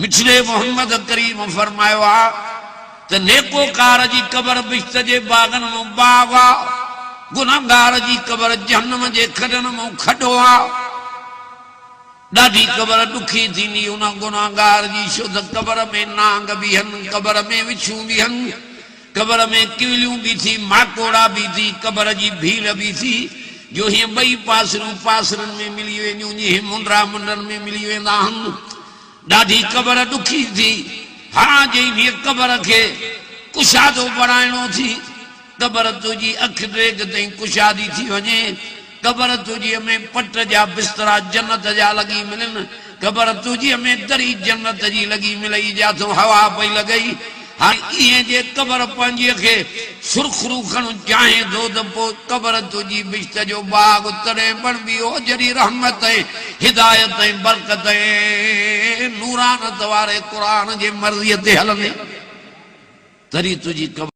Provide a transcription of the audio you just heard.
मिठड़े मोहम्मद करीम फरमायो आ त नेकोकार जी कबर बिश्त जे बागन में बाग आ, गुनाहगार जी कबर जहन्नम जे खडन में खडो आ। ॾाढी कबर ॾुखी थींदी उन गुनाहगार जी, छो त कबर में नांग भी हन, कबर में विछूं भी हन, कबर में किवलियूं भी थी, माकोड़ा भी थी, कबर जी भीड़ भी थी, जो हीअं ॿई पासरूं पासरनि में मिली वेंदियूं, जीअं मुंडरा मुंडनि में मिली वेंदा आहिनि। ॾाढी कबर ॾुखी थी। हाँ जी हीअ कबर खे कुशादो बणाइणो थी, कबर तुंहिंजी अख ॾेग ताईं कुशादी थी वञे, कबर तुंहिंजीअ में पट जा बिस्तरा जन्नत जा लॻी मिलनि, कबर तुंहिंजीअ में दरी जन्नत जी लॻी मिलई, जाथो हवा पई लॻई। हाँ इएं जे कबर पंहिंजीअ खे सुरखरू खण चाहे थो त पोइ कबर तुंहिंजी बिश्त जो बाग तॾहिं बणबी हो जॾहिं रहमत ऐं हिदायत ऐं बरकत ऐं नूरानत वारे क़ुरान जे मर्ज़ीअ ते हलंदे, तॾहिं तुंहिंजी कबर